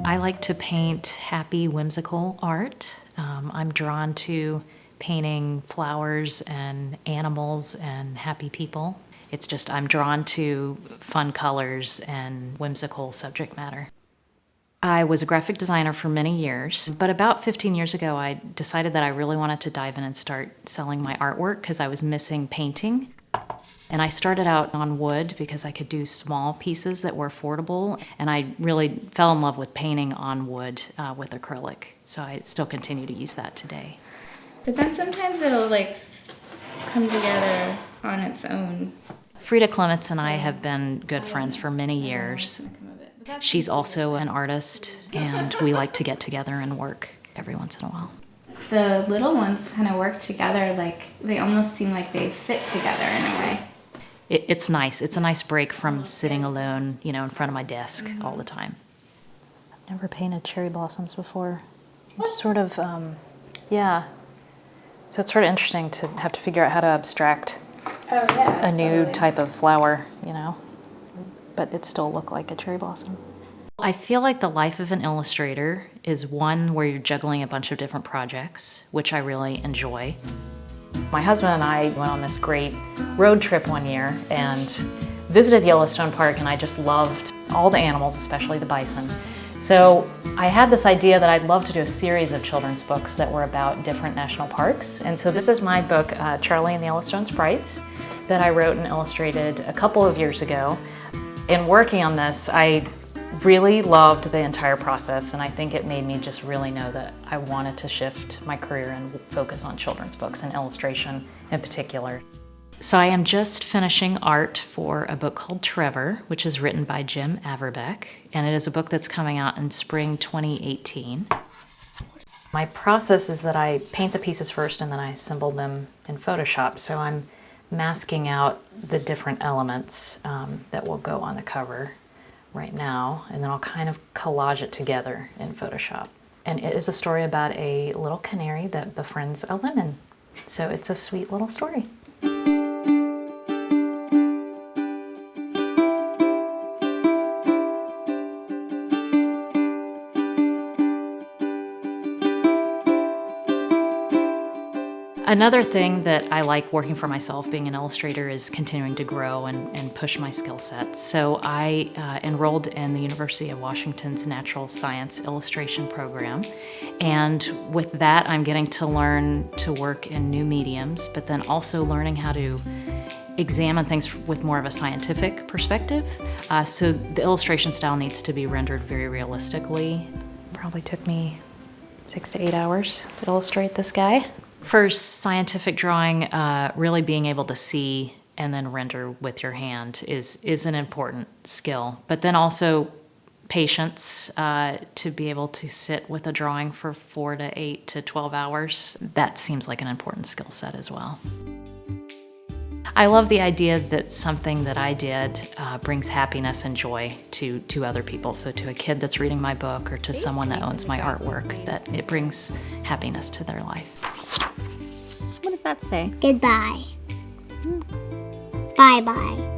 I like to paint happy, whimsical art. I'm drawn to painting flowers and animals and happy people. It's just I'm drawn to fun colors and whimsical subject matter. I was a graphic designer for many years, but about 15 years ago I decided that I really wanted to dive in and start selling my artwork because I was missing painting. And I started out on wood because I could do small pieces that were affordable, and I really fell in love with painting on wood with acrylic. So I still continue to use that today. But then sometimes it'll like come together on its own. Frida Clements and I have been good friends for many years. She's also an artist, and we like to get together and work every once in a while. The little ones kind of work together, like they almost seem like they fit together in a way. It's nice. It's a nice break from sitting alone, in front of my desk all the time. I've never painted cherry blossoms before. It's sort of, yeah. So it's sort of interesting to have to figure out how to abstract a new type of flower, but it still look like a cherry blossom. I feel like the life of an illustrator is one where you're juggling a bunch of different projects, which I really enjoy. My husband and I went on this great road trip one year and visited Yellowstone Park, and I just loved all the animals, especially the bison. So I had this idea that I'd love to do a series of children's books that were about different national parks. And so this is my book, Charlie and the Yellowstone Sprites, that I wrote and illustrated a couple of years ago. In working on this, I really loved the entire process, and I think it made me just really know that I wanted to shift my career and focus on children's books and illustration in particular. So I am just finishing art for a book called Trevor, which is written by Jim Averbeck, and it is a book that's coming out in spring 2018. My process is that I paint the pieces first and then I assemble them in Photoshop. So I'm masking out the different elements that will go on the cover right now, and then I'll kind of collage it together in Photoshop. And it is a story about a little canary that befriends a lemon. So it's a sweet little story. Another thing that I like working for myself, being an illustrator, is continuing to grow and push my skill sets. So I enrolled in the University of Washington's Natural Science Illustration program. And with that, I'm getting to learn to work in new mediums, but then also learning how to examine things with more of a scientific perspective. So the illustration style needs to be rendered very realistically. Probably took me 6 to 8 hours to illustrate this guy. For scientific drawing, really being able to see and then render with your hand is an important skill. But then also patience, to be able to sit with a drawing for 4 to 8 to 12 hours. That seems like an important skill set as well. I love the idea that something that I did brings happiness and joy to other people. So to a kid that's reading my book or to someone that owns my artwork, that it brings happiness to their life. What does that say? Goodbye. Bye-bye.